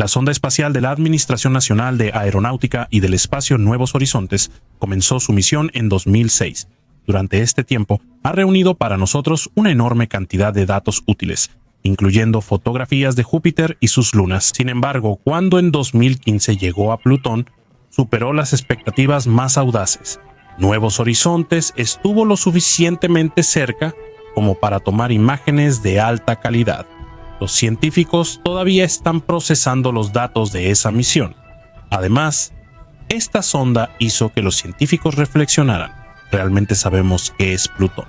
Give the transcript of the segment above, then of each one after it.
La sonda espacial de la Administración Nacional de Aeronáutica y del Espacio Nuevos Horizontes comenzó su misión en 2006. Durante este tiempo, ha reunido para nosotros una enorme cantidad de datos útiles, incluyendo fotografías de Júpiter y sus lunas. Sin embargo, cuando en 2015 llegó a Plutón, superó las expectativas más audaces. Nuevos Horizontes estuvo lo suficientemente cerca como para tomar imágenes de alta calidad. Los científicos todavía están procesando los datos de esa misión. Además, esta sonda hizo que los científicos reflexionaran. ¿Realmente sabemos qué es Plutón?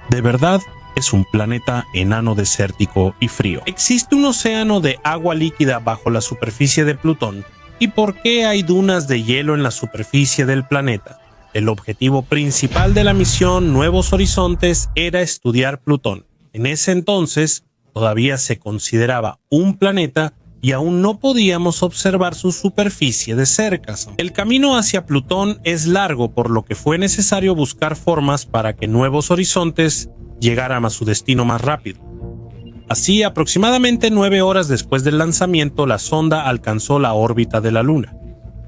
¿De verdad es un planeta enano, desértico y frío? ¿Existe un océano de agua líquida bajo la superficie de Plutón? ¿Y por qué hay dunas de hielo en la superficie del planeta? El objetivo principal de la misión Nuevos Horizontes era estudiar Plutón. En ese entonces, todavía se consideraba un planeta y aún no podíamos observar su superficie de cerca. El camino hacia Plutón es largo, por lo que fue necesario buscar formas para que Nuevos Horizontes llegaran a su destino más rápido. Así, aproximadamente 9 horas después del lanzamiento, la sonda alcanzó la órbita de la Luna.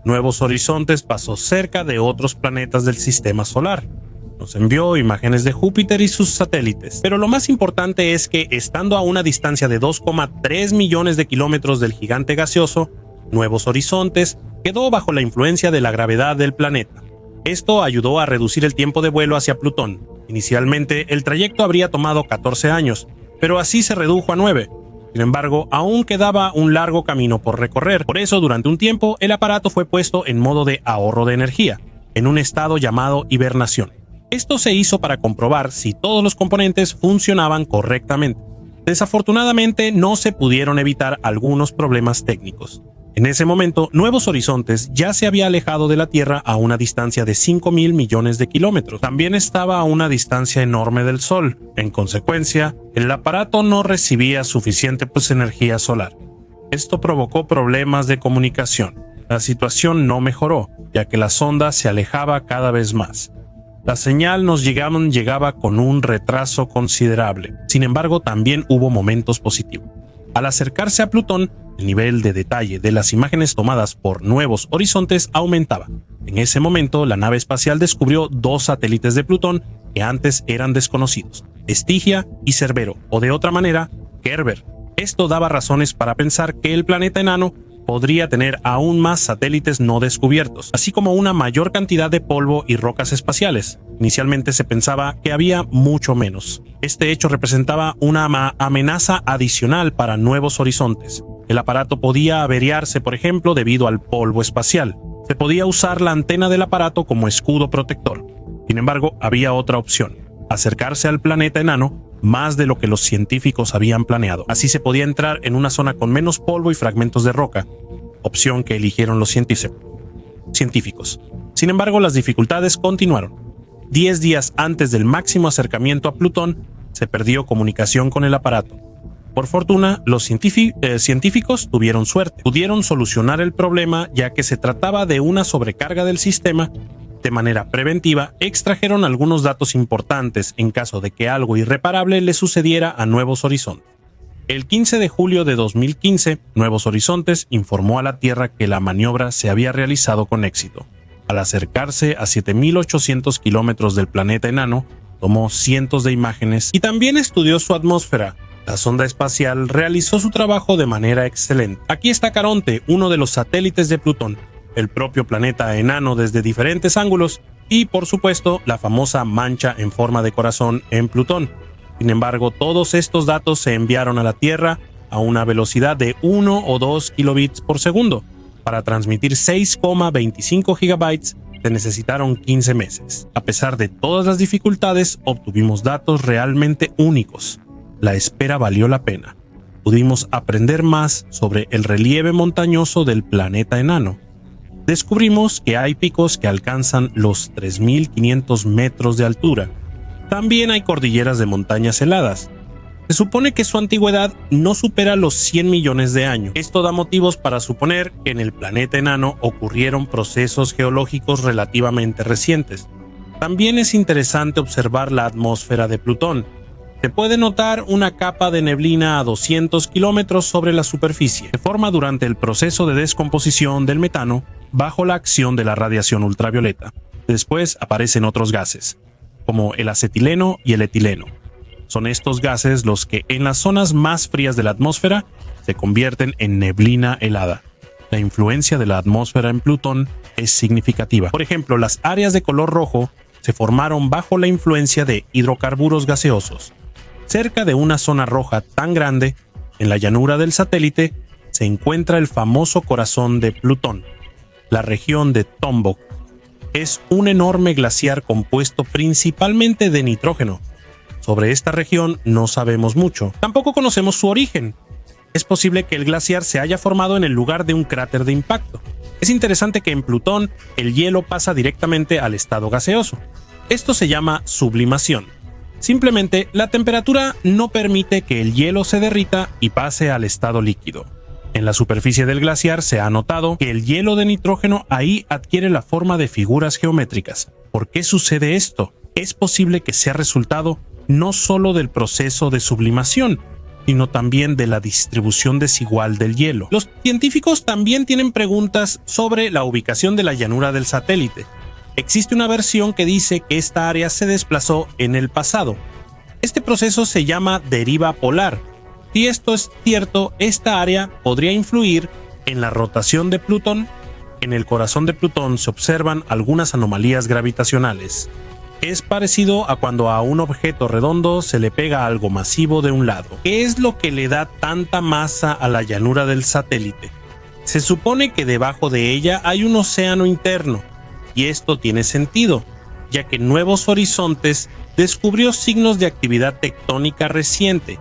Nuevos Horizontes pasó cerca de otros planetas del sistema solar. Nos envió imágenes de Júpiter y sus satélites. Pero lo más importante es que, estando a una distancia de 2,3 millones de kilómetros del gigante gaseoso, Nuevos Horizontes quedó bajo la influencia de la gravedad del planeta. Esto ayudó a reducir el tiempo de vuelo hacia Plutón. Inicialmente, el trayecto habría tomado 14 años, pero así se redujo a 9. Sin embargo, aún quedaba un largo camino por recorrer. Por eso, durante un tiempo, el aparato fue puesto en modo de ahorro de energía, en un estado llamado hibernación. Esto se hizo para comprobar si todos los componentes funcionaban correctamente. Desafortunadamente, no se pudieron evitar algunos problemas técnicos. En ese momento, Nuevos Horizontes ya se había alejado de la Tierra a una distancia de 5.000 millones de kilómetros. También estaba a una distancia enorme del Sol. En consecuencia, el aparato no recibía suficiente energía solar. Esto provocó problemas de comunicación. La situación no mejoró, ya que la sonda se alejaba cada vez más. La señal nos llegaba con un retraso considerable. Sin embargo, también hubo momentos positivos. Al acercarse a Plutón, el nivel de detalle de las imágenes tomadas por Nuevos Horizontes aumentaba. En ese momento, la nave espacial descubrió 2 satélites de Plutón que antes eran desconocidos: Estigia y Cerbero, o de otra manera, Kerber. Esto daba razones para pensar que el planeta enano podría tener aún más satélites no descubiertos, así como una mayor cantidad de polvo y rocas espaciales. Inicialmente se pensaba que había mucho menos. Este hecho representaba una amenaza adicional para Nuevos Horizontes. El aparato podía averiarse, por ejemplo, debido al polvo espacial. Se podía usar la antena del aparato como escudo protector. Sin embargo, había otra opción: acercarse al planeta enano más de lo que los científicos habían planeado. Así se podía entrar en una zona con menos polvo y fragmentos de roca, opción que eligieron los científicos. Sin embargo, las dificultades continuaron. 10 días antes del máximo acercamiento a Plutón, se perdió comunicación con el aparato. Por fortuna, los científicos tuvieron suerte. Pudieron solucionar el problema, ya que se trataba de una sobrecarga del sistema. De manera preventiva, extrajeron algunos datos importantes en caso de que algo irreparable le sucediera a Nuevos Horizontes. El 15 de julio de 2015, Nuevos Horizontes informó a la Tierra que la maniobra se había realizado con éxito. Al acercarse a 7.800 kilómetros del planeta enano, tomó cientos de imágenes y también estudió su atmósfera. La sonda espacial realizó su trabajo de manera excelente. Aquí está Caronte, uno de los satélites de Plutón, el propio planeta enano desde diferentes ángulos y, por supuesto, la famosa mancha en forma de corazón en Plutón. Sin embargo, todos estos datos se enviaron a la Tierra a una velocidad de 1 o 2 kilobits por segundo. Para transmitir 6,25 gigabytes se necesitaron 15 meses. A pesar de todas las dificultades, obtuvimos datos realmente únicos. La espera valió la pena. Pudimos aprender más sobre el relieve montañoso del planeta enano. Descubrimos que hay picos que alcanzan los 3.500 metros de altura. También hay cordilleras de montañas heladas. Se supone que su antigüedad no supera los 100 millones de años. Esto da motivos para suponer que en el planeta enano ocurrieron procesos geológicos relativamente recientes. También es interesante observar la atmósfera de Plutón. Se puede notar una capa de neblina a 200 kilómetros sobre la superficie. Se forma durante el proceso de descomposición del metano bajo la acción de la radiación ultravioleta. Después aparecen otros gases, como el acetileno y el etileno. Son estos gases los que en las zonas más frías de la atmósfera se convierten en neblina helada. La influencia de la atmósfera en Plutón es significativa. Por ejemplo, las áreas de color rojo se formaron bajo la influencia de hidrocarburos gaseosos. Cerca de una zona roja tan grande, en la llanura del satélite, se encuentra el famoso corazón de Plutón, la región de Tombaugh. Es un enorme glaciar compuesto principalmente de nitrógeno. Sobre esta región no sabemos mucho. Tampoco conocemos su origen. Es posible que el glaciar se haya formado en el lugar de un cráter de impacto. Es interesante que en Plutón el hielo pasa directamente al estado gaseoso. Esto se llama sublimación. Simplemente, la temperatura no permite que el hielo se derrita y pase al estado líquido. En la superficie del glaciar se ha notado que el hielo de nitrógeno ahí adquiere la forma de figuras geométricas. ¿Por qué sucede esto? Es posible que sea resultado no solo del proceso de sublimación, sino también de la distribución desigual del hielo. Los científicos también tienen preguntas sobre la ubicación de la llanura del satélite. Existe una versión que dice que esta área se desplazó en el pasado. Este proceso se llama deriva polar. Si esto es cierto, esta área podría influir en la rotación de Plutón. En el corazón de Plutón se observan algunas anomalías gravitacionales. Es parecido a cuando a un objeto redondo se le pega algo masivo de un lado. ¿Qué es lo que le da tanta masa a la llanura del satélite? Se supone que debajo de ella hay un océano interno. Y esto tiene sentido, ya que Nuevos Horizontes descubrió signos de actividad tectónica reciente,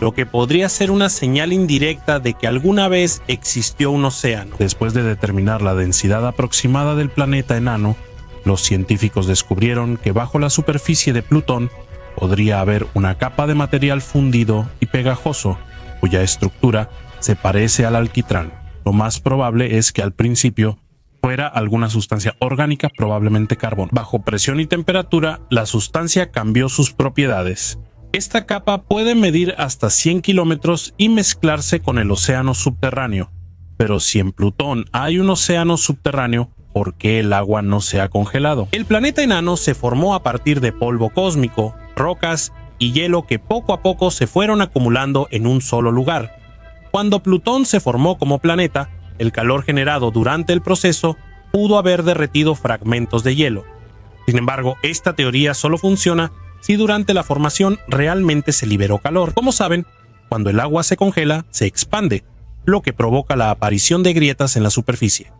lo que podría ser una señal indirecta de que alguna vez existió un océano. Después de determinar la densidad aproximada del planeta enano, los científicos descubrieron que bajo la superficie de Plutón podría haber una capa de material fundido y pegajoso, cuya estructura se parece al alquitrán. Lo más probable es que al principio fuera alguna sustancia orgánica, probablemente carbón. Bajo presión y temperatura, la sustancia cambió sus propiedades. Esta capa puede medir hasta 100 kilómetros y mezclarse con el océano subterráneo. Pero si en Plutón hay un océano subterráneo, ¿por qué el agua no se ha congelado? El planeta enano se formó a partir de polvo cósmico, rocas y hielo que poco a poco se fueron acumulando en un solo lugar. Cuando Plutón se formó como planeta, el calor generado durante el proceso pudo haber derretido fragmentos de hielo. Sin embargo, esta teoría solo funciona si durante la formación realmente se liberó calor. Como saben, cuando el agua se congela, se expande, lo que provoca la aparición de grietas en la superficie.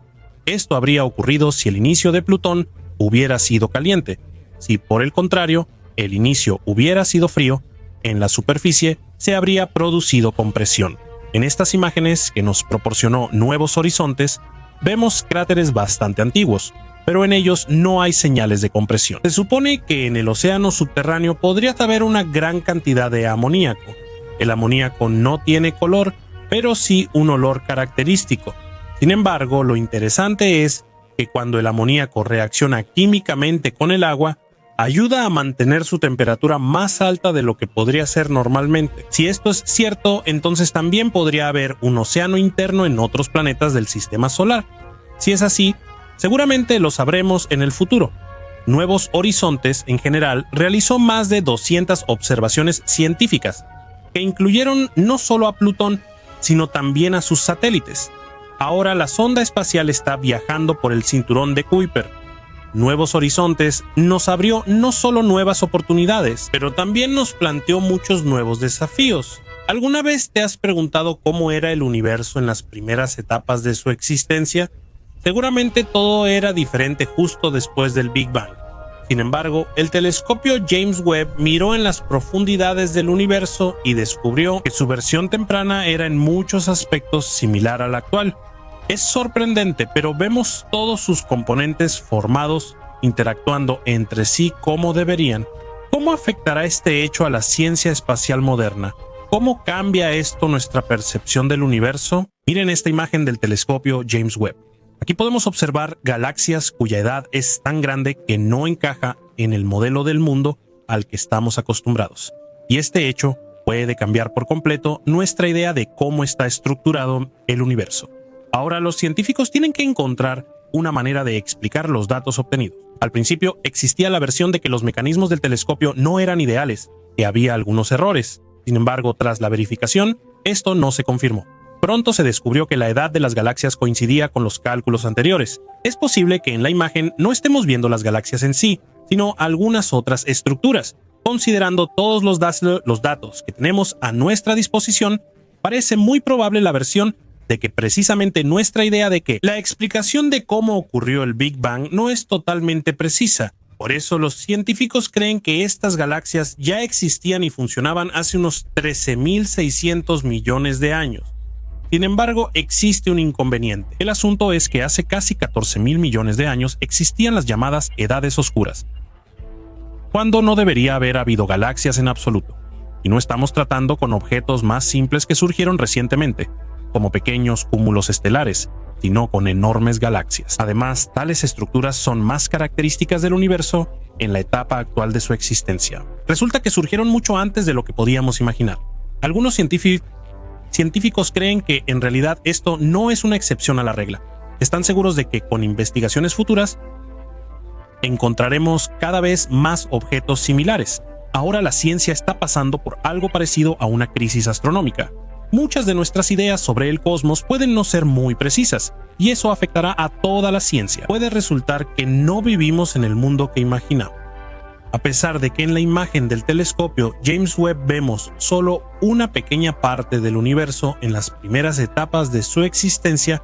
Esto habría ocurrido si el inicio de Plutón hubiera sido caliente. Si, por el contrario, el inicio hubiera sido frío, en la superficie se habría producido compresión. En estas imágenes que nos proporcionó Nuevos Horizontes, vemos cráteres bastante antiguos, pero en ellos no hay señales de compresión. Se supone que en el océano subterráneo podría haber una gran cantidad de amoníaco. El amoníaco no tiene color, pero sí un olor característico. Sin embargo, lo interesante es que cuando el amoníaco reacciona químicamente con el agua, ayuda a mantener su temperatura más alta de lo que podría ser normalmente. Si esto es cierto, entonces también podría haber un océano interno en otros planetas del sistema solar. Si es así, seguramente lo sabremos en el futuro. Nuevos Horizontes, en general, realizó más de 200 observaciones científicas, que incluyeron no solo a Plutón, sino también a sus satélites. Ahora la sonda espacial está viajando por el cinturón de Kuiper. Nuevos Horizontes nos abrió no solo nuevas oportunidades, pero también nos planteó muchos nuevos desafíos. ¿Alguna vez te has preguntado cómo era el universo en las primeras etapas de su existencia? Seguramente todo era diferente justo después del Big Bang. Sin embargo, el telescopio James Webb miró en las profundidades del universo y descubrió que su versión temprana era en muchos aspectos similar a la actual. Es sorprendente, pero vemos todos sus componentes formados, interactuando entre sí como deberían. ¿Cómo afectará este hecho a la ciencia espacial moderna? ¿Cómo cambia esto nuestra percepción del universo? Miren esta imagen del telescopio James Webb. Aquí podemos observar galaxias cuya edad es tan grande que no encaja en el modelo del mundo al que estamos acostumbrados. y este hecho puede cambiar por completo nuestra idea de cómo está estructurado el universo. Ahora los científicos tienen que encontrar una manera de explicar los datos obtenidos. Al principio existía la versión de que los mecanismos del telescopio no eran ideales, que había algunos errores. Sin embargo, tras la verificación, esto no se confirmó. Pronto se descubrió que la edad de las galaxias coincidía con los cálculos anteriores. Es posible que en la imagen no estemos viendo las galaxias en sí, sino algunas otras estructuras. Considerando todos los datos que tenemos a nuestra disposición, parece muy probable la versión de que precisamente nuestra idea de que la explicación de cómo ocurrió el Big Bang no es totalmente precisa. Por eso los científicos creen que estas galaxias ya existían y funcionaban hace unos 13.600 millones de años. Sin embargo, existe un inconveniente. El asunto es que hace casi 14.000 millones de años existían las llamadas edades oscuras, cuando no debería haber habido galaxias en absoluto. Y no estamos tratando con objetos más simples que surgieron recientemente, como pequeños cúmulos estelares, sino con enormes galaxias. Además, tales estructuras son más características del universo en la etapa actual de su existencia. Resulta que surgieron mucho antes de lo que podíamos imaginar. Algunos científicos creen que en realidad esto no es una excepción a la regla. Están seguros de que con investigaciones futuras encontraremos cada vez más objetos similares. Ahora la ciencia está pasando por algo parecido a una crisis astronómica. Muchas de nuestras ideas sobre el cosmos pueden no ser muy precisas, y eso afectará a toda la ciencia. Puede resultar que no vivimos en el mundo que imaginamos. A pesar de que en la imagen del telescopio James Webb vemos solo una pequeña parte del universo en las primeras etapas de su existencia,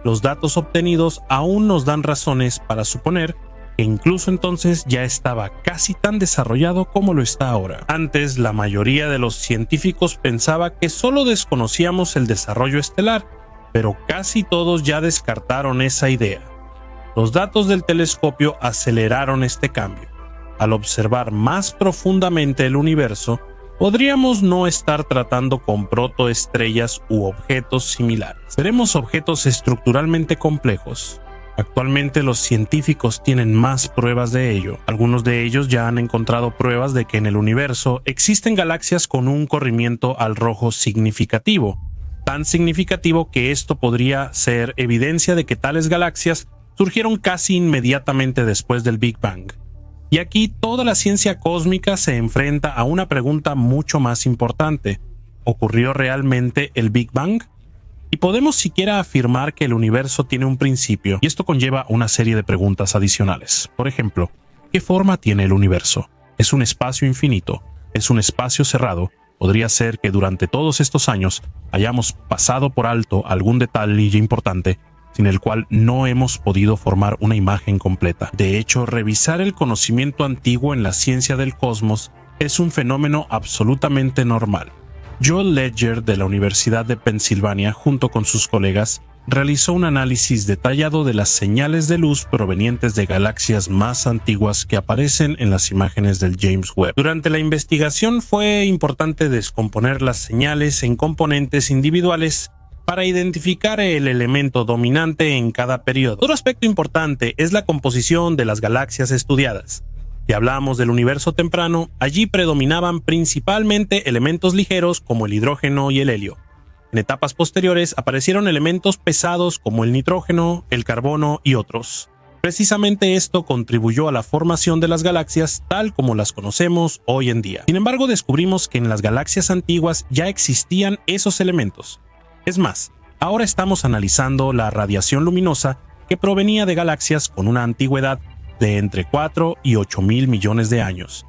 los datos obtenidos aún nos dan razones para suponer que incluso entonces ya estaba casi tan desarrollado como lo está ahora. Antes, la mayoría de los científicos pensaba que solo desconocíamos el desarrollo estelar, pero casi todos ya descartaron esa idea. Los datos del telescopio aceleraron este cambio. Al observar más profundamente el universo, podríamos no estar tratando con protoestrellas u objetos similares. Veremos objetos estructuralmente complejos. Actualmente los científicos tienen más pruebas de ello. Algunos de ellos ya han encontrado pruebas de que en el universo existen galaxias con un corrimiento al rojo significativo, tan significativo que esto podría ser evidencia de que tales galaxias surgieron casi inmediatamente después del Big Bang. Y aquí toda la ciencia cósmica se enfrenta a una pregunta mucho más importante. ¿Ocurrió realmente el Big Bang? ¿Y podemos siquiera afirmar que el universo tiene un principio? Y esto conlleva una serie de preguntas adicionales. Por ejemplo, ¿qué forma tiene el universo? ¿Es un espacio infinito? ¿Es un espacio cerrado? Podría ser que durante todos estos años hayamos pasado por alto algún detalle importante sin el cual no hemos podido formar una imagen completa. De hecho, revisar el conocimiento antiguo en la ciencia del cosmos es un fenómeno absolutamente normal. Joel Ledger de la Universidad de Pensilvania, junto con sus colegas, realizó un análisis detallado de las señales de luz provenientes de galaxias más antiguas que aparecen en las imágenes del James Webb. Durante la investigación fue importante descomponer las señales en componentes individuales para identificar el elemento dominante en cada periodo. Otro aspecto importante es la composición de las galaxias estudiadas. Si hablamos del universo temprano, allí predominaban principalmente elementos ligeros como el hidrógeno y el helio. En etapas posteriores aparecieron elementos pesados como el nitrógeno, el carbono y otros. Precisamente esto contribuyó a la formación de las galaxias tal como las conocemos hoy en día. Sin embargo, descubrimos que en las galaxias antiguas ya existían esos elementos. Es más, ahora estamos analizando la radiación luminosa que provenía de galaxias con una antigüedad de entre 4 y 8 mil millones de años.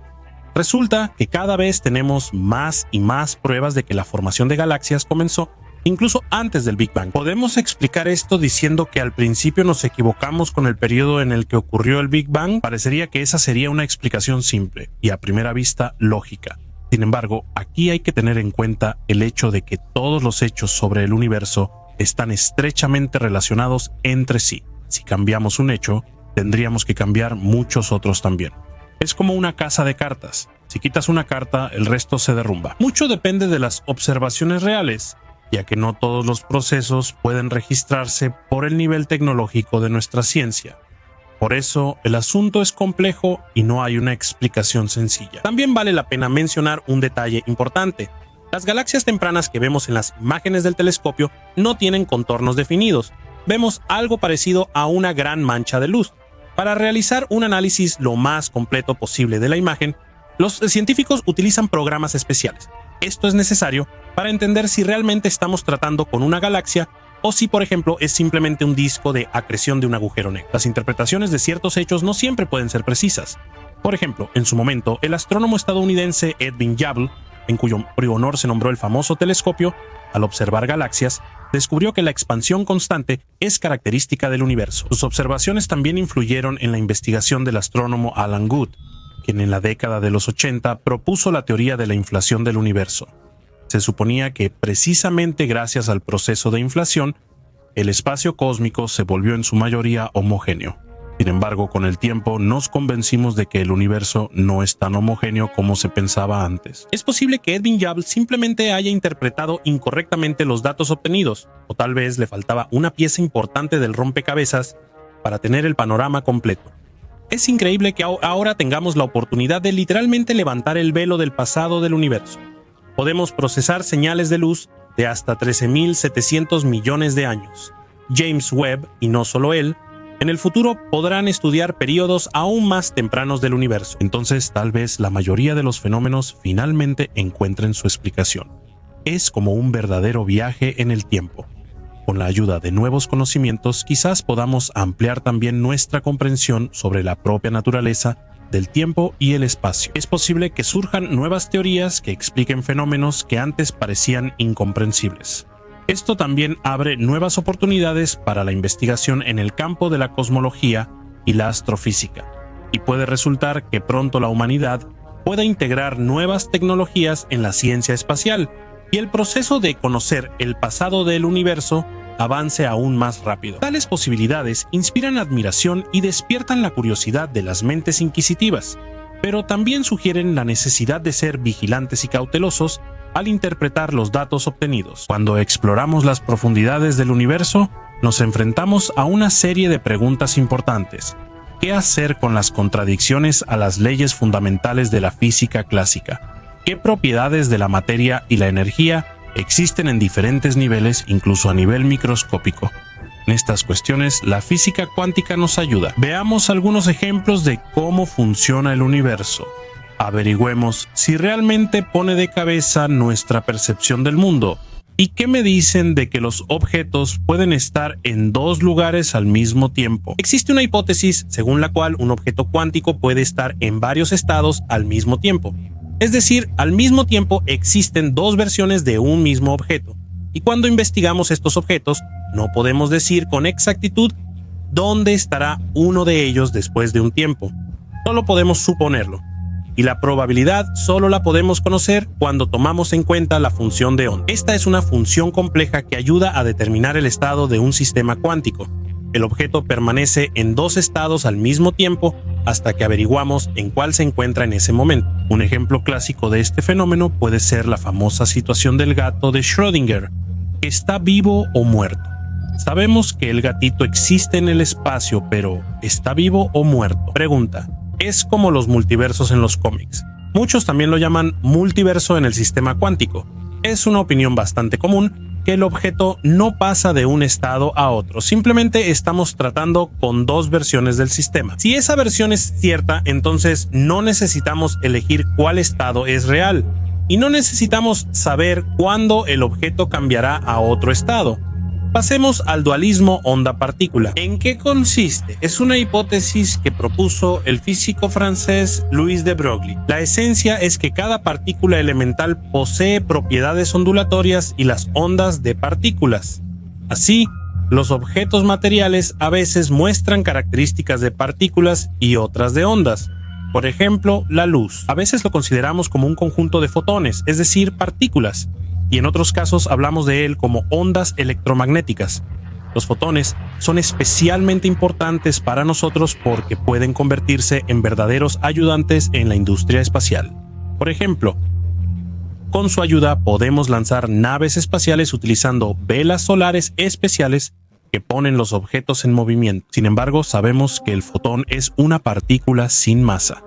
Resulta que cada vez tenemos más y más pruebas de que la formación de galaxias comenzó incluso antes del Big Bang. Podemos explicar esto diciendo que al principio nos equivocamos con el periodo en el que ocurrió el Big Bang. Parecería que esa sería una explicación simple y a primera vista lógica. Sin embargo, aquí hay que tener en cuenta el hecho de que todos los hechos sobre el universo están estrechamente relacionados entre sí. Si cambiamos un hecho, tendríamos que cambiar muchos otros también. Es como una casa de cartas. Si quitas una carta, el resto se derrumba. Mucho depende de las observaciones reales, ya que no todos los procesos pueden registrarse por el nivel tecnológico de nuestra ciencia. Por eso, el asunto es complejo y no hay una explicación sencilla. También vale la pena mencionar un detalle importante. Las galaxias tempranas que vemos en las imágenes del telescopio no tienen contornos definidos. Vemos algo parecido a una gran mancha de luz. Para realizar un análisis lo más completo posible de la imagen, los científicos utilizan programas especiales. Esto es necesario para entender si realmente estamos tratando con una galaxia o si, por ejemplo, es simplemente un disco de acreción de un agujero negro. Las interpretaciones de ciertos hechos no siempre pueden ser precisas. Por ejemplo, en su momento, el astrónomo estadounidense Edwin Hubble, en cuyo honor se nombró el famoso telescopio, al observar galaxias, descubrió que la expansión constante es característica del universo. Sus observaciones también influyeron en la investigación del astrónomo Alan Guth, quien en la década de los 80 propuso la teoría de la inflación del universo. Se suponía que precisamente gracias al proceso de inflación, el espacio cósmico se volvió en su mayoría homogéneo. Sin embargo, con el tiempo nos convencimos de que el universo no es tan homogéneo como se pensaba antes. Es posible que Edwin Hubble simplemente haya interpretado incorrectamente los datos obtenidos, o tal vez le faltaba una pieza importante del rompecabezas para tener el panorama completo. Es increíble que ahora tengamos la oportunidad de literalmente levantar el velo del pasado del universo. Podemos procesar señales de luz de hasta 13.700 millones de años. James Webb, y no solo él, en el futuro podrán estudiar periodos aún más tempranos del universo. Entonces, tal vez la mayoría de los fenómenos finalmente encuentren su explicación. Es como un verdadero viaje en el tiempo. Con la ayuda de nuevos conocimientos, quizás podamos ampliar también nuestra comprensión sobre la propia naturaleza del tiempo y el espacio. Es posible que surjan nuevas teorías que expliquen fenómenos que antes parecían incomprensibles. Esto también abre nuevas oportunidades para la investigación en el campo de la cosmología y la astrofísica, y puede resultar que pronto la humanidad pueda integrar nuevas tecnologías en la ciencia espacial y el proceso de conocer el pasado del universo avance aún más rápido. Tales posibilidades inspiran admiración y despiertan la curiosidad de las mentes inquisitivas, pero también sugieren la necesidad de ser vigilantes y cautelosos al interpretar los datos obtenidos. Cuando exploramos las profundidades del universo, nos enfrentamos a una serie de preguntas importantes. ¿Qué hacer con las contradicciones a las leyes fundamentales de la física clásica? ¿Qué propiedades de la materia y la energía existen en diferentes niveles, incluso a nivel microscópico? En estas cuestiones, la física cuántica nos ayuda. Veamos algunos ejemplos de cómo funciona el universo. Averigüemos si realmente pone de cabeza nuestra percepción del mundo. ¿Y qué me dicen de que los objetos pueden estar en dos lugares al mismo tiempo? Existe una hipótesis según la cual un objeto cuántico puede estar en varios estados al mismo tiempo. Es decir, al mismo tiempo existen dos versiones de un mismo objeto. Y cuando investigamos estos objetos, no podemos decir con exactitud dónde estará uno de ellos después de un tiempo. Solo podemos suponerlo. Y la probabilidad solo la podemos conocer cuando tomamos en cuenta la función de onda. Esta es una función compleja que ayuda a determinar el estado de un sistema cuántico. El objeto permanece en dos estados al mismo tiempo hasta que averiguamos en cuál se encuentra en ese momento. Un ejemplo clásico de este fenómeno puede ser la famosa situación del gato de Schrödinger. ¿Está vivo o muerto? Sabemos que el gatito existe en el espacio, pero ¿está vivo o muerto? Pregunta. Es como los multiversos en los cómics. Muchos también lo llaman multiverso en el sistema cuántico. Es una opinión bastante común que el objeto no pasa de un estado a otro. Simplemente estamos tratando con dos versiones del sistema. Si esa versión es cierta, entonces no necesitamos elegir cuál estado es real. Y no necesitamos saber cuándo el objeto cambiará a otro estado. Pasemos al dualismo onda-partícula. ¿En qué consiste? Es una hipótesis que propuso el físico francés Louis de Broglie. La esencia es que cada partícula elemental posee propiedades ondulatorias y las ondas de partículas. Así, los objetos materiales a veces muestran características de partículas y otras de ondas. Por ejemplo, la luz. A veces lo consideramos como un conjunto de fotones, es decir, partículas. Y en otros casos hablamos de él como ondas electromagnéticas. Los fotones son especialmente importantes para nosotros porque pueden convertirse en verdaderos ayudantes en la industria espacial. Por ejemplo, con su ayuda podemos lanzar naves espaciales utilizando velas solares especiales que ponen los objetos en movimiento. Sin embargo, sabemos que el fotón es una partícula sin masa.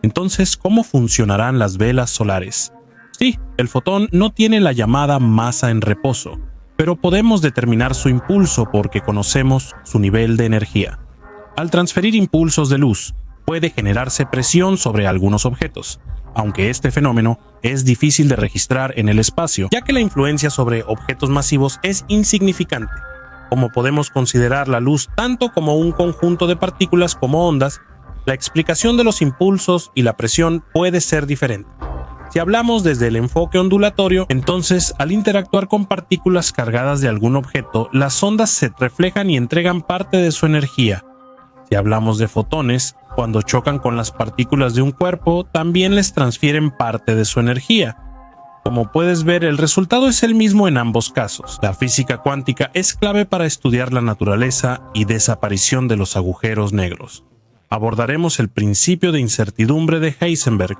Entonces, ¿cómo funcionarán las velas solares? Sí, el fotón no tiene la llamada masa en reposo, pero podemos determinar su impulso porque conocemos su nivel de energía. Al transferir impulsos de luz, puede generarse presión sobre algunos objetos, aunque este fenómeno es difícil de registrar en el espacio, ya que la influencia sobre objetos masivos es insignificante. Como podemos considerar la luz tanto como un conjunto de partículas como ondas, la explicación de los impulsos y la presión puede ser diferente. Si hablamos desde el enfoque ondulatorio, entonces al interactuar con partículas cargadas de algún objeto, las ondas se reflejan y entregan parte de su energía. Si hablamos de fotones, cuando chocan con las partículas de un cuerpo, también les transfieren parte de su energía. Como puedes ver, el resultado es el mismo en ambos casos. La física cuántica es clave para estudiar la naturaleza y desaparición de los agujeros negros. Abordaremos el principio de incertidumbre de Heisenberg,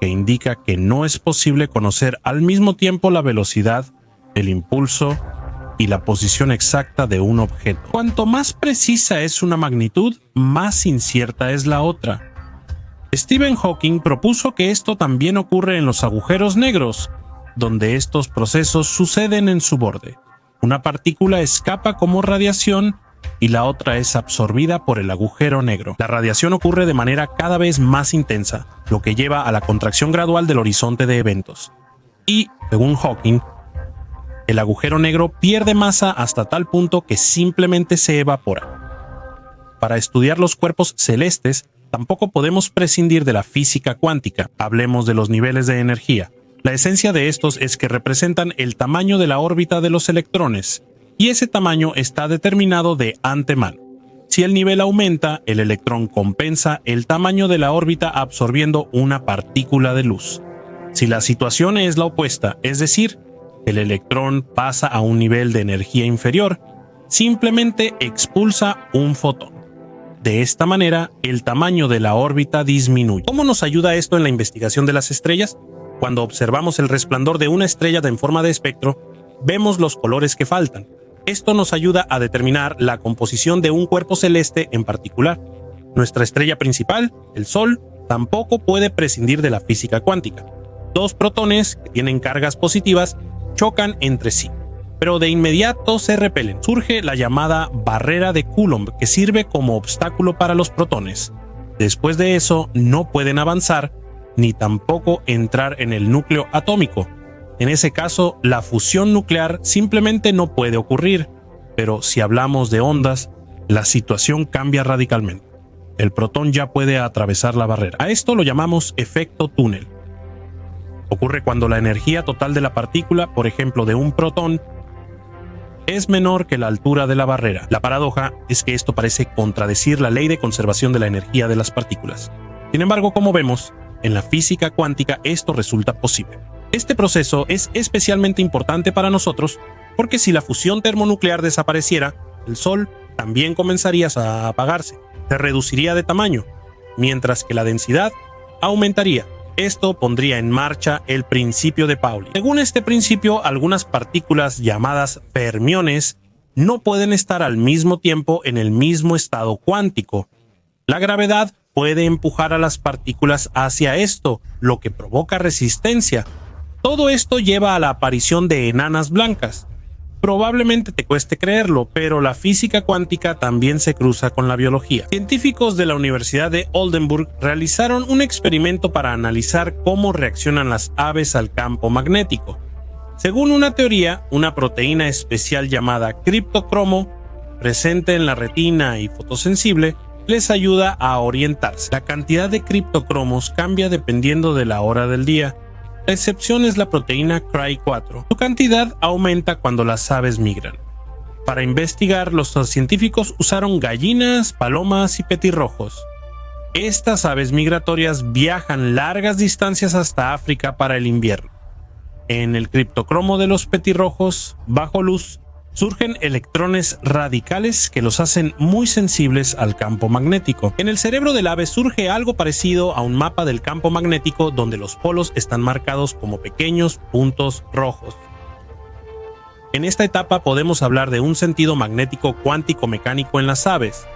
que indica que no es posible conocer al mismo tiempo la velocidad, el impulso y la posición exacta de un objeto. Cuanto más precisa es una magnitud, más incierta es la otra. Stephen Hawking propuso que esto también ocurre en los agujeros negros, donde estos procesos suceden en su borde. Una partícula escapa como radiación y la otra es absorbida por el agujero negro. La radiación ocurre de manera cada vez más intensa, lo que lleva a la contracción gradual del horizonte de eventos. Y, según Hawking, el agujero negro pierde masa hasta tal punto que simplemente se evapora. Para estudiar los cuerpos celestes, tampoco podemos prescindir de la física cuántica. Hablemos de los niveles de energía. La esencia de estos es que representan el tamaño de la órbita de los electrones, y ese tamaño está determinado de antemano. Si el nivel aumenta, el electrón compensa el tamaño de la órbita absorbiendo una partícula de luz. Si la situación es la opuesta, es decir, el electrón pasa a un nivel de energía inferior, simplemente expulsa un fotón. De esta manera, el tamaño de la órbita disminuye. ¿Cómo nos ayuda esto en la investigación de las estrellas? Cuando observamos el resplandor de una estrella en forma de espectro, vemos los colores que faltan. Esto nos ayuda a determinar la composición de un cuerpo celeste en particular. Nuestra estrella principal, el Sol, tampoco puede prescindir de la física cuántica. Dos protones que tienen cargas positivas chocan entre sí, pero de inmediato se repelen. Surge la llamada barrera de Coulomb, que sirve como obstáculo para los protones. Después de eso, no pueden avanzar ni tampoco entrar en el núcleo atómico. En ese caso, la fusión nuclear simplemente no puede ocurrir, pero si hablamos de ondas, la situación cambia radicalmente. El protón ya puede atravesar la barrera. A esto lo llamamos efecto túnel. Ocurre cuando la energía total de la partícula, por ejemplo de un protón, es menor que la altura de la barrera. La paradoja es que esto parece contradecir la ley de conservación de la energía de las partículas. Sin embargo, como vemos, en la física cuántica esto resulta posible. Este proceso es especialmente importante para nosotros porque si la fusión termonuclear desapareciera, el Sol también comenzaría a apagarse, se reduciría de tamaño, mientras que la densidad aumentaría. Esto pondría en marcha el principio de Pauli. Según este principio, algunas partículas llamadas fermiones no pueden estar al mismo tiempo en el mismo estado cuántico. La gravedad puede empujar a las partículas hacia esto, lo que provoca resistencia. Todo esto lleva a la aparición de enanas blancas. Probablemente te cueste creerlo, pero la física cuántica también se cruza con la biología. Científicos de la Universidad de Oldenburg realizaron un experimento para analizar cómo reaccionan las aves al campo magnético. Según una teoría, una proteína especial llamada criptocromo, presente en la retina y fotosensible, les ayuda a orientarse. La cantidad de criptocromos cambia dependiendo de la hora del día. La excepción es la proteína Cry4. Su cantidad aumenta cuando las aves migran. Para investigar, los científicos usaron gallinas, palomas y petirrojos. Estas aves migratorias viajan largas distancias hasta África para el invierno. En el criptocromo de los petirrojos, bajo luz, surgen electrones radicales que los hacen muy sensibles al campo magnético. En el cerebro del ave surge algo parecido a un mapa del campo magnético donde los polos están marcados como pequeños puntos rojos. En esta etapa podemos hablar de un sentido magnético cuántico-mecánico en las aves.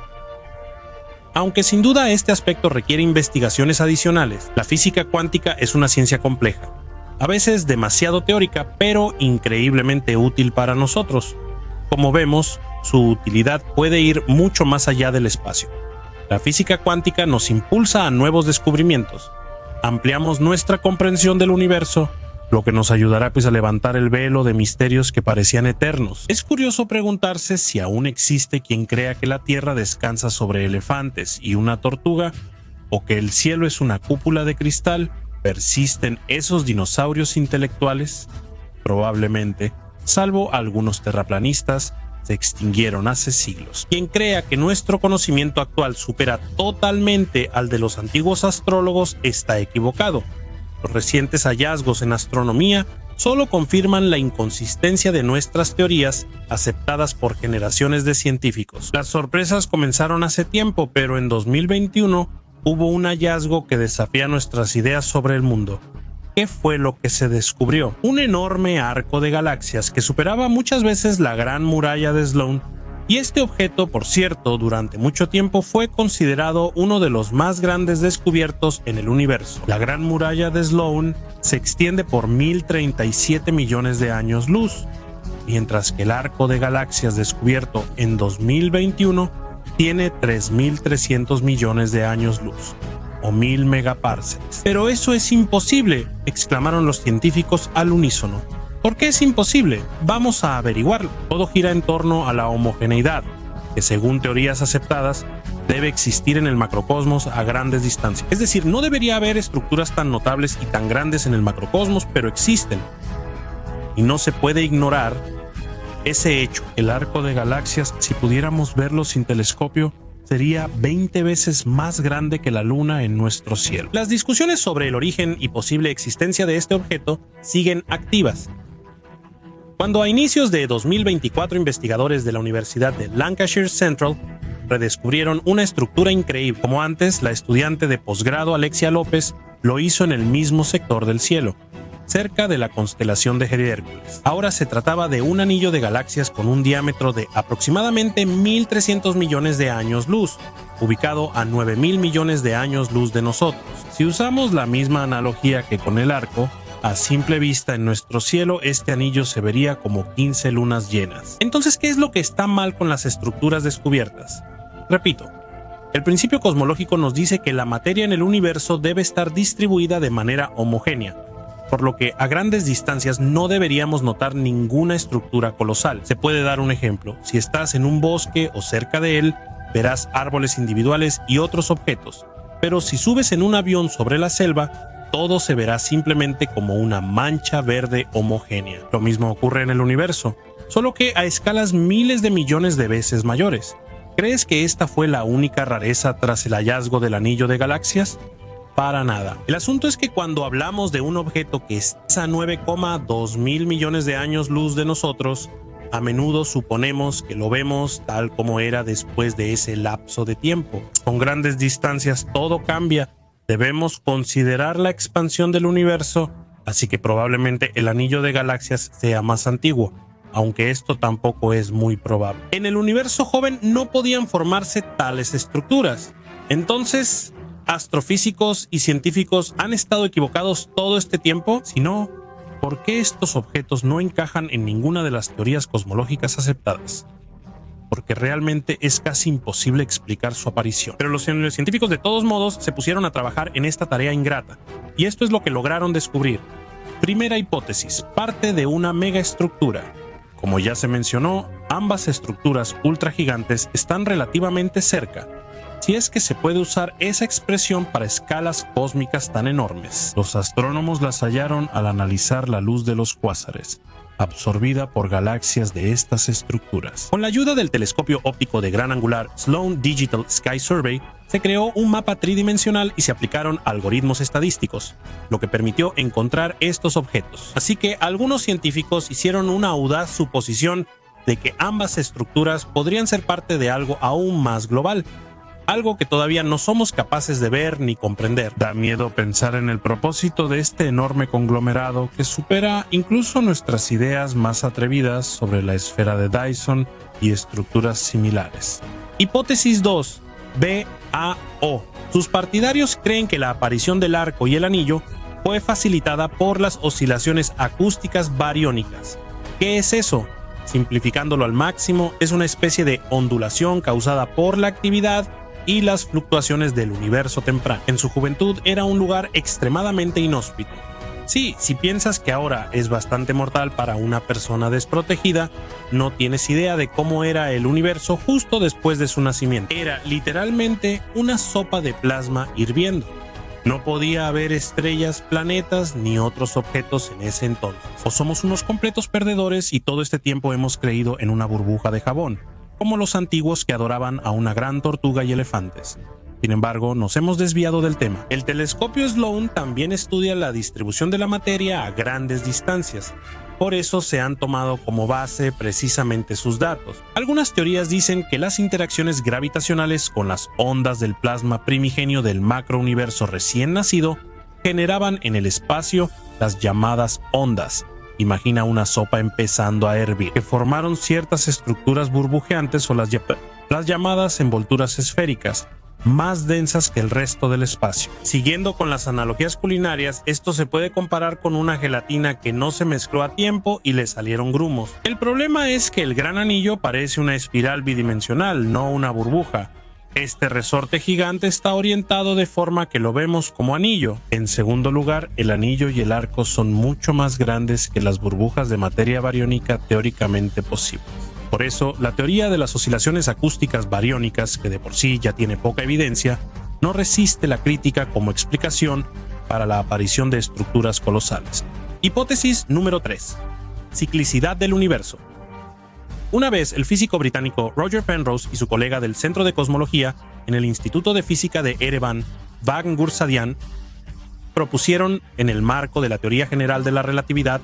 Aunque sin duda este aspecto requiere investigaciones adicionales, la física cuántica es una ciencia compleja, a veces demasiado teórica, pero increíblemente útil para nosotros. Como vemos, su utilidad puede ir mucho más allá del espacio. La física cuántica nos impulsa a nuevos descubrimientos. Ampliamos nuestra comprensión del universo, lo que nos ayudará a levantar el velo de misterios que parecían eternos. Es curioso preguntarse si aún existe quien crea que la Tierra descansa sobre elefantes y una tortuga, o que el cielo es una cúpula de cristal. ¿Persisten esos dinosaurios intelectuales? Probablemente, salvo algunos terraplanistas, se extinguieron hace siglos. Quien crea que nuestro conocimiento actual supera totalmente al de los antiguos astrólogos está equivocado. Los recientes hallazgos en astronomía solo confirman la inconsistencia de nuestras teorías aceptadas por generaciones de científicos. Las sorpresas comenzaron hace tiempo, pero en 2021 hubo un hallazgo que desafía nuestras ideas sobre el mundo. ¿Qué fue lo que se descubrió? Un enorme arco de galaxias que superaba muchas veces la Gran Muralla de Sloan. Y este objeto, por cierto, durante mucho tiempo fue considerado uno de los más grandes descubiertos en el universo. La Gran Muralla de Sloan se extiende por 1037 millones de años luz, mientras que el arco de galaxias descubierto en 2021 tiene 3300 millones de años luz, o 1000 megaparsecs. Pero eso es imposible, exclamaron los científicos al unísono. ¿Por qué es imposible? Vamos a averiguarlo. Todo gira en torno a la homogeneidad, que según teorías aceptadas, debe existir en el macrocosmos a grandes distancias. Es decir, no debería haber estructuras tan notables y tan grandes en el macrocosmos, pero existen. Y no se puede ignorar ese hecho. El arco de galaxias, si pudiéramos verlo sin telescopio, sería 20 veces más grande que la Luna en nuestro cielo. Las discusiones sobre el origen y posible existencia de este objeto siguen activas. Cuando a inicios de 2024 investigadores de la Universidad de Lancashire Central redescubrieron una estructura increíble, como antes la estudiante de posgrado Alexia López lo hizo en el mismo sector del cielo, cerca de la constelación de Hércules. Ahora se trataba de un anillo de galaxias con un diámetro de aproximadamente 1300 millones de años luz, ubicado a 9000 millones de años luz de nosotros. Si usamos la misma analogía que con el arco, a simple vista en nuestro cielo este anillo se vería como 15 lunas llenas. Entonces, ¿qué es lo que está mal con las estructuras descubiertas? Repito, el principio cosmológico nos dice que la materia en el universo debe estar distribuida de manera homogénea, por lo que a grandes distancias no deberíamos notar ninguna estructura colosal. Se puede dar un ejemplo. Si estás en un bosque o cerca de él, verás árboles individuales y otros objetos, pero si subes en un avión sobre la selva, todo se verá simplemente como una mancha verde homogénea. Lo mismo ocurre en el universo, solo que a escalas miles de millones de veces mayores. ¿Crees que esta fue la única rareza tras el hallazgo del anillo de galaxias? Para nada. El asunto es que cuando hablamos de un objeto que está a 9,2 mil millones de años luz de nosotros, a menudo suponemos que lo vemos tal como era después de ese lapso de tiempo. Con grandes distancias todo cambia. Debemos considerar la expansión del universo, así que probablemente el anillo de galaxias sea más antiguo, aunque esto tampoco es muy probable. En el universo joven no podían formarse tales estructuras. Entonces, ¿astrofísicos y científicos han estado equivocados todo este tiempo? Si no, ¿por qué estos objetos no encajan en ninguna de las teorías cosmológicas aceptadas? Porque realmente es casi imposible explicar su aparición. Pero los científicos de todos modos se pusieron a trabajar en esta tarea ingrata, y esto es lo que lograron descubrir. Primera hipótesis, parte de una megaestructura. Como ya se mencionó, ambas estructuras ultragigantes están relativamente cerca, si es que se puede usar esa expresión para escalas cósmicas tan enormes. Los astrónomos las hallaron al analizar la luz de los cuásares, absorbida por galaxias de estas estructuras. Con la ayuda del telescopio óptico de gran angular Sloan Digital Sky Survey, se creó un mapa tridimensional y se aplicaron algoritmos estadísticos, lo que permitió encontrar estos objetos. Así que algunos científicos hicieron una audaz suposición de que ambas estructuras podrían ser parte de algo aún más global, algo que todavía no somos capaces de ver ni comprender. Da miedo pensar en el propósito de este enorme conglomerado que supera incluso nuestras ideas más atrevidas sobre la esfera de Dyson y estructuras similares. Hipótesis 2. BAO. Sus partidarios creen que la aparición del arco y el anillo fue facilitada por las oscilaciones acústicas bariónicas. ¿Qué es eso? Simplificándolo al máximo, es una especie de ondulación causada por la actividad y las fluctuaciones del universo temprano. En su juventud era un lugar extremadamente inhóspito. Sí, si piensas que ahora es bastante mortal para una persona desprotegida, no tienes idea de cómo era el universo justo después de su nacimiento. Era literalmente una sopa de plasma hirviendo. No podía haber estrellas, planetas ni otros objetos en ese entonces. O somos unos completos perdedores y todo este tiempo hemos creído en una burbuja de jabón, como los antiguos que adoraban a una gran tortuga y elefantes. Sin embargo, nos hemos desviado del tema. El telescopio Sloan también estudia la distribución de la materia a grandes distancias. Por eso se han tomado como base precisamente sus datos. Algunas teorías dicen que las interacciones gravitacionales con las ondas del plasma primigenio del macrouniverso recién nacido generaban en el espacio las llamadas ondas. Imagina una sopa empezando a hervir, que formaron ciertas estructuras burbujeantes o las llamadas envolturas esféricas, más densas que el resto del espacio. Siguiendo con las analogías culinarias, esto se puede comparar con una gelatina que no se mezcló a tiempo y le salieron grumos. El problema es que el gran anillo parece una espiral bidimensional, no una burbuja. Este resorte gigante está orientado de forma que lo vemos como anillo. En segundo lugar, el anillo y el arco son mucho más grandes que las burbujas de materia bariónica teóricamente posibles. Por eso, la teoría de las oscilaciones acústicas bariónicas, que de por sí ya tiene poca evidencia, no resiste la crítica como explicación para la aparición de estructuras colosales. Hipótesis número 3. Ciclicidad del universo. Una vez el físico británico Roger Penrose y su colega del Centro de Cosmología en el Instituto de Física de Ereván, Vagan Gursadian, propusieron, en el marco de la teoría general de la relatividad,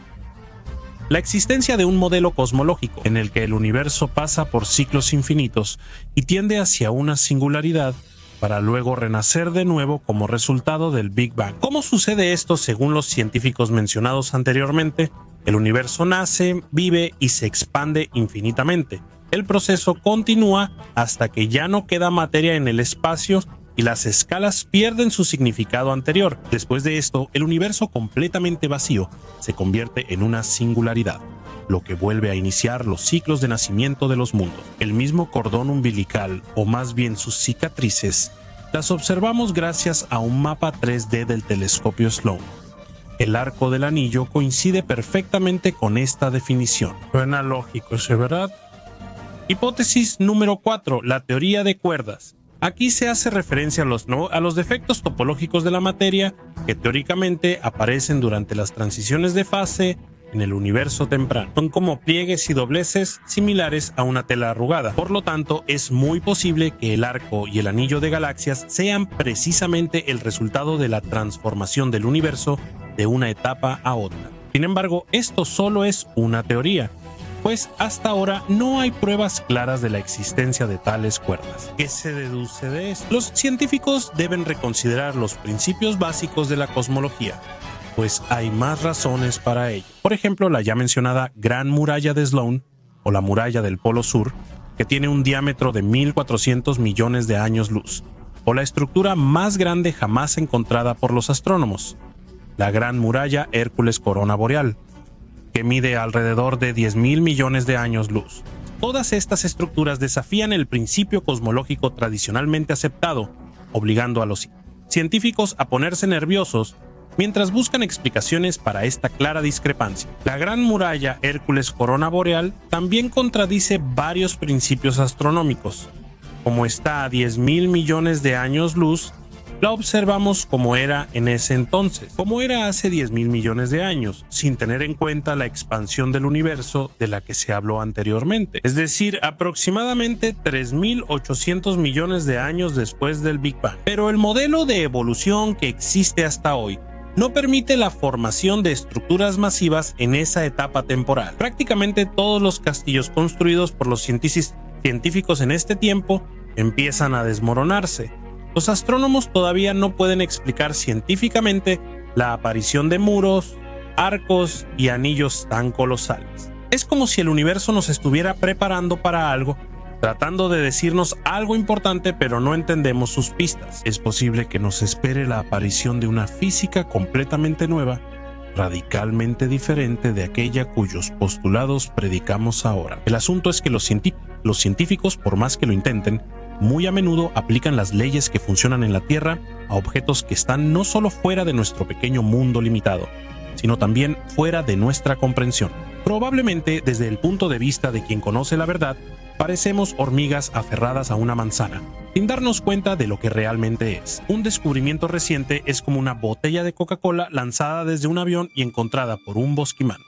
la existencia de un modelo cosmológico en el que el universo pasa por ciclos infinitos y tiende hacia una singularidad para luego renacer de nuevo como resultado del Big Bang. ¿Cómo sucede esto según los científicos mencionados anteriormente? El universo nace, vive y se expande infinitamente. El proceso continúa hasta que ya no queda materia en el espacio y las escalas pierden su significado anterior. Después de esto, el universo completamente vacío se convierte en una singularidad, lo que vuelve a iniciar los ciclos de nacimiento de los mundos. El mismo cordón umbilical, o más bien sus cicatrices, las observamos gracias a un mapa 3D del telescopio Sloan. El arco del anillo coincide perfectamente con esta definición. Suena lógico, ¿sí, verdad? Hipótesis número 4. La teoría de cuerdas. Aquí se hace referencia a los defectos topológicos de la materia que teóricamente aparecen durante las transiciones de fase en el universo temprano. Son como pliegues y dobleces similares a una tela arrugada. Por lo tanto, es muy posible que el arco y el anillo de galaxias sean precisamente el resultado de la transformación del universo de una etapa a otra. Sin embargo, esto solo es una teoría, pues hasta ahora no hay pruebas claras de la existencia de tales cuerdas. ¿Qué se deduce de esto? Los científicos deben reconsiderar los principios básicos de la cosmología, pues hay más razones para ello. Por ejemplo, la ya mencionada Gran Muralla de Sloan, o la Muralla del Polo Sur, que tiene un diámetro de 1.400 millones de años luz, o la estructura más grande jamás encontrada por los astrónomos, la Gran Muralla Hércules Corona Boreal, que mide alrededor de 10.000 millones de años luz. Todas estas estructuras desafían el principio cosmológico tradicionalmente aceptado, obligando a los científicos a ponerse nerviosos mientras buscan explicaciones para esta clara discrepancia. La Gran Muralla Hércules Corona Boreal también contradice varios principios astronómicos. Como está a 10.000 millones de años luz, la observamos como era en ese entonces, como era hace 10.000 millones de años, sin tener en cuenta la expansión del universo de la que se habló anteriormente, es decir, aproximadamente 3.800 millones de años después del Big Bang. Pero el modelo de evolución que existe hasta hoy no permite la formación de estructuras masivas en esa etapa temporal. Prácticamente todos los castillos construidos por los científicos en este tiempo empiezan a desmoronarse. Los astrónomos todavía no pueden explicar científicamente la aparición de muros, arcos y anillos tan colosales. Es como si el universo nos estuviera preparando para algo, tratando de decirnos algo importante, pero no entendemos sus pistas. Es posible que nos espere la aparición de una física completamente nueva, radicalmente diferente de aquella cuyos postulados predicamos ahora. El asunto es que los científicos, por más que lo intenten, muy a menudo aplican las leyes que funcionan en la Tierra a objetos que están no solo fuera de nuestro pequeño mundo limitado, sino también fuera de nuestra comprensión. Probablemente, desde el punto de vista de quien conoce la verdad, parecemos hormigas aferradas a una manzana, sin darnos cuenta de lo que realmente es. Un descubrimiento reciente es como una botella de Coca-Cola lanzada desde un avión y encontrada por un bosquimán.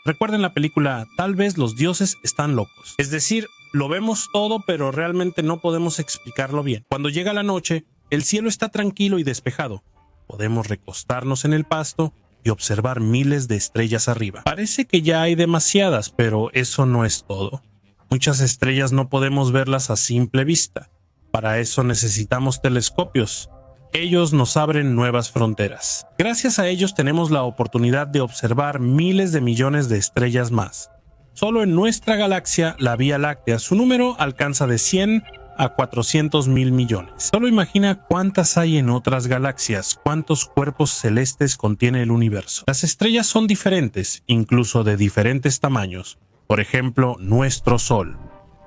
Recuerden la película Tal vez los dioses están locos. Es decir, lo vemos todo, pero realmente no podemos explicarlo bien. Cuando llega la noche, el cielo está tranquilo y despejado. Podemos recostarnos en el pasto y observar miles de estrellas arriba. Parece que ya hay demasiadas, pero eso no es todo. Muchas estrellas no podemos verlas a simple vista. Para eso necesitamos telescopios. Ellos nos abren nuevas fronteras. Gracias a ellos tenemos la oportunidad de observar miles de millones de estrellas más. Solo en nuestra galaxia, la Vía Láctea, su número alcanza de 100 a 400.000 millones. Solo imagina cuántas hay en otras galaxias, cuántos cuerpos celestes contiene el universo. Las estrellas son diferentes, incluso de diferentes tamaños. Por ejemplo, nuestro Sol.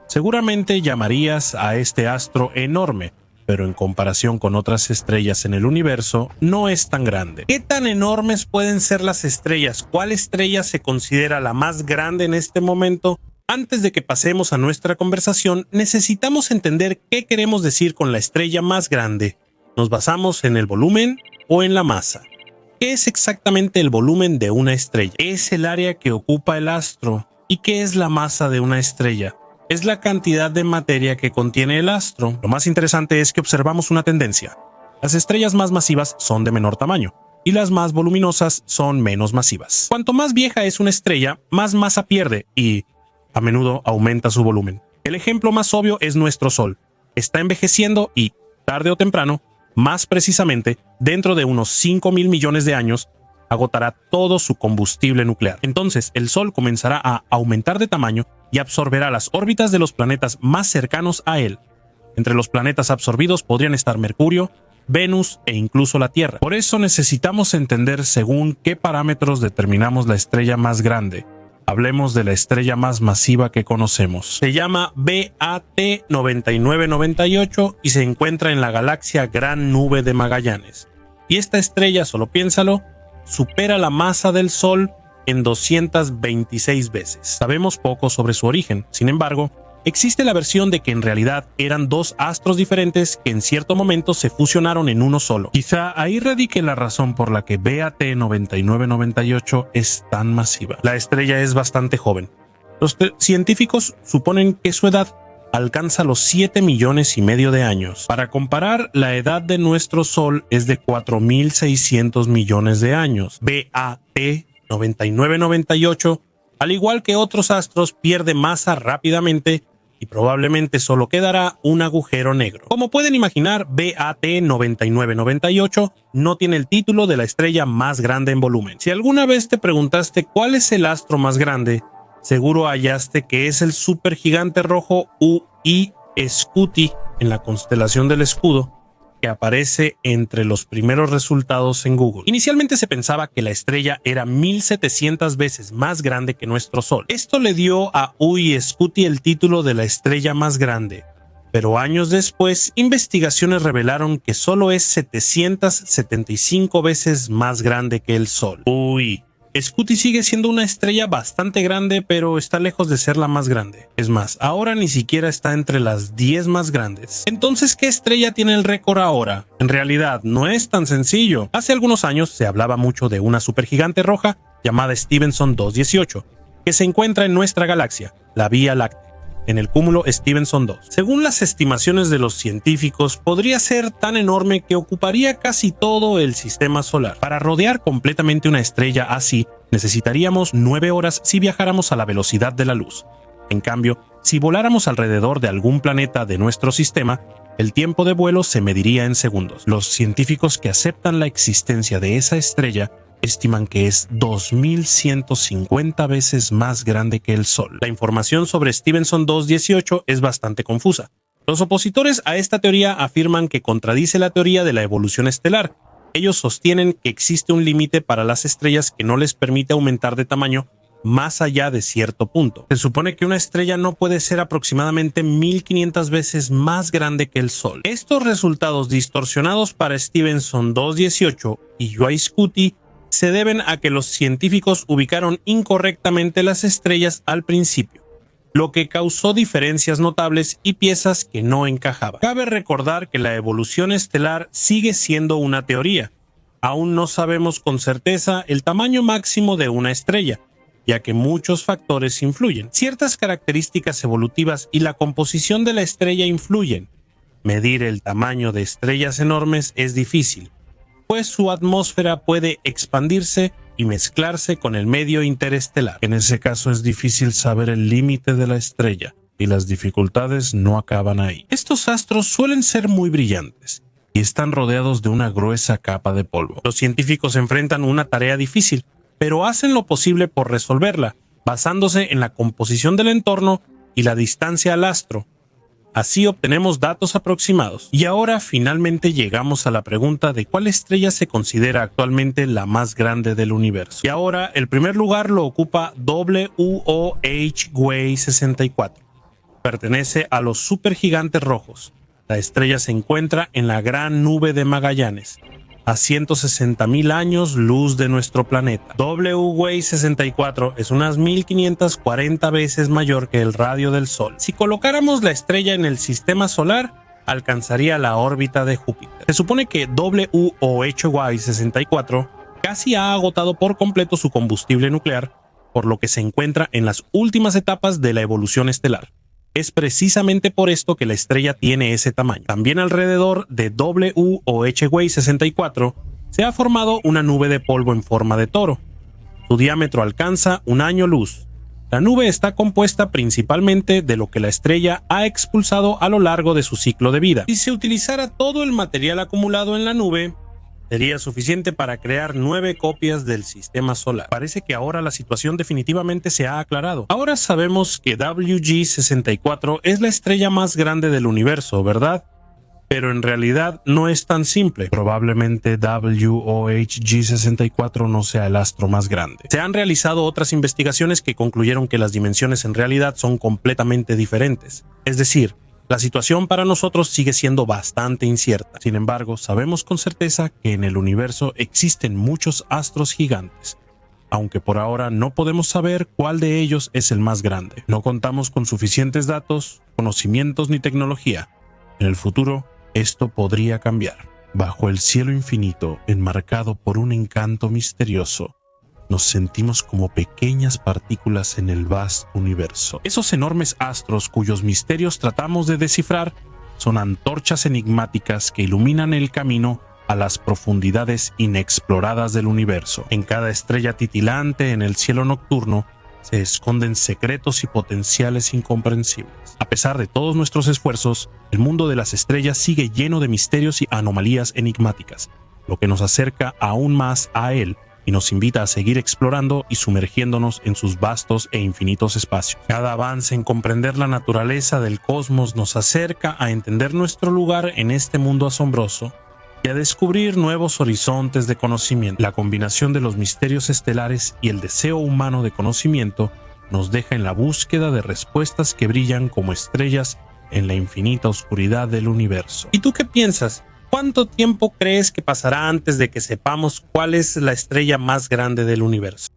Seguramente llamarías a este astro enorme, pero en comparación con otras estrellas en el universo, no es tan grande. ¿Qué tan enormes pueden ser las estrellas? ¿Cuál estrella se considera la más grande en este momento? Antes de que pasemos a nuestra conversación, necesitamos entender qué queremos decir con la estrella más grande. ¿Nos basamos en el volumen o en la masa? ¿Qué es exactamente el volumen de una estrella? Es el área que ocupa el astro. ¿Y qué es la masa de una estrella? Es la cantidad de materia que contiene el astro. Lo más interesante es que observamos una tendencia. Las estrellas más masivas son de menor tamaño y las más voluminosas son menos masivas. Cuanto más vieja es una estrella, más masa pierde y a menudo aumenta su volumen. El ejemplo más obvio es nuestro Sol. Está envejeciendo y, tarde o temprano, más precisamente, dentro de unos 5.000 millones de años, agotará todo su combustible nuclear. Entonces, el Sol comenzará a aumentar de tamaño y absorberá las órbitas de los planetas más cercanos a él. Entre los planetas absorbidos podrían estar Mercurio, Venus e incluso la Tierra. Por eso necesitamos entender según qué parámetros determinamos la estrella más grande. Hablemos de la estrella más masiva que conocemos. Se llama BAT 9998 y se encuentra en la galaxia Gran Nube de Magallanes. Y esta estrella, solo piénsalo, supera la masa del Sol en 226 veces. Sabemos poco sobre su origen, sin embargo, existe la versión de que en realidad eran dos astros diferentes que en cierto momento se fusionaron en uno solo. Quizá ahí radique la razón por la que BAT 9998 es tan masiva. La estrella es bastante joven. Los científicos suponen que su edad alcanza los 7 millones y medio de años. Para comparar, la edad de nuestro Sol es de 4.600 millones de años. BAT 9998, al igual que otros astros, pierde masa rápidamente y probablemente solo quedará un agujero negro. Como pueden imaginar, BAT 9998 no tiene el título de la estrella más grande en volumen. Si alguna vez te preguntaste cuál es el astro más grande, seguro hallaste que es el supergigante rojo UI Scuti en la constelación del escudo, que aparece entre los primeros resultados en Google. Inicialmente se pensaba que la estrella era 1700 veces más grande que nuestro Sol. Esto le dio a UI Scuti el título de la estrella más grande, pero años después, investigaciones revelaron que solo es 775 veces más grande que el Sol. Uy, Scuti sigue siendo una estrella bastante grande, pero está lejos de ser la más grande. Es más, ahora ni siquiera está entre las 10 más grandes. Entonces, ¿qué estrella tiene el récord ahora? En realidad, no es tan sencillo. Hace algunos años se hablaba mucho de una supergigante roja llamada Stephenson 218, que se encuentra en nuestra galaxia, la Vía Láctea, en el cúmulo Stephenson 2. Según las estimaciones de los científicos, podría ser tan enorme que ocuparía casi todo el sistema solar. Para rodear completamente una estrella así, necesitaríamos 9 horas si viajáramos a la velocidad de la luz. En cambio, Si voláramos alrededor de algún planeta de nuestro sistema, el tiempo de vuelo se mediría en segundos. Los científicos que aceptan la existencia de esa estrella estiman que es 2150 veces más grande que el Sol. La información sobre Stephenson 2.18 es bastante confusa. Los opositores a esta teoría afirman que contradice la teoría de la evolución estelar. Ellos sostienen que existe un límite para las estrellas que no les permite aumentar de tamaño más allá de cierto punto. Se supone que una estrella no puede ser aproximadamente 1500 veces más grande que el Sol. Estos resultados distorsionados para Stephenson 2.18 y Joy-Scuti se deben a que los científicos ubicaron incorrectamente las estrellas al principio, lo que causó diferencias notables y piezas que no encajaban. Cabe recordar que la evolución estelar sigue siendo una teoría. Aún no sabemos con certeza el tamaño máximo de una estrella, ya que muchos factores influyen. Ciertas características evolutivas y la composición de la estrella influyen. Medir el tamaño de estrellas enormes es difícil, pues su atmósfera puede expandirse y mezclarse con el medio interestelar. En ese caso es difícil saber el límite de la estrella, y las dificultades no acaban ahí. Estos astros suelen ser muy brillantes y están rodeados de una gruesa capa de polvo. Los científicos enfrentan una tarea difícil, pero hacen lo posible por resolverla, basándose en la composición del entorno y la distancia al astro. Así obtenemos datos aproximados. Y ahora finalmente llegamos a la pregunta de cuál estrella se considera actualmente la más grande del universo. Y ahora el primer lugar lo ocupa WOH-Way 64. Pertenece a los supergigantes rojos. La estrella se encuentra en la Gran Nube de Magallanes, a 160.000 años luz de nuestro planeta. WOH 64 es unas 1540 veces mayor que el radio del Sol. Si colocáramos la estrella en el sistema solar, alcanzaría la órbita de Júpiter. Se supone que WOH 64 casi ha agotado por completo su combustible nuclear, por lo que se encuentra en las últimas etapas de la evolución estelar. Es precisamente por esto que la estrella tiene ese tamaño. También alrededor de WOH 64 se ha formado una nube de polvo en forma de toro. Su diámetro alcanza un año luz. La nube está compuesta principalmente de lo que la estrella ha expulsado a lo largo de su ciclo de vida. Si se utilizara todo el material acumulado en la nube, sería suficiente para crear 9 copias del sistema solar. Parece que ahora la situación definitivamente se ha aclarado. Ahora sabemos que WG 64 es la estrella más grande del universo, ¿verdad? Pero en realidad no es tan simple. Probablemente WOH 64 no sea el astro más grande. Se han realizado otras investigaciones que concluyeron que las dimensiones en realidad son completamente diferentes. Es decir, la situación para nosotros sigue siendo bastante incierta. Sin embargo, sabemos con certeza que en el universo existen muchos astros gigantes, aunque por ahora no podemos saber cuál de ellos es el más grande. No contamos con suficientes datos, conocimientos ni tecnología. En el futuro, esto podría cambiar. Bajo el cielo infinito, enmarcado por un encanto misterioso, nos sentimos como pequeñas partículas en el vasto universo. Esos enormes astros cuyos misterios tratamos de descifrar son antorchas enigmáticas que iluminan el camino a las profundidades inexploradas del universo. En cada estrella titilante en el cielo nocturno se esconden secretos y potenciales incomprensibles. A pesar de todos nuestros esfuerzos, el mundo de las estrellas sigue lleno de misterios y anomalías enigmáticas, lo que nos acerca aún más a él y nos invita a seguir explorando y sumergiéndonos en sus vastos e infinitos espacios. Cada avance en comprender la naturaleza del cosmos nos acerca a entender nuestro lugar en este mundo asombroso y a descubrir nuevos horizontes de conocimiento. La combinación de los misterios estelares y el deseo humano de conocimiento nos deja en la búsqueda de respuestas que brillan como estrellas en la infinita oscuridad del universo. ¿Y tú qué piensas? ¿Cuánto tiempo crees que pasará antes de que sepamos cuál es la estrella más grande del universo?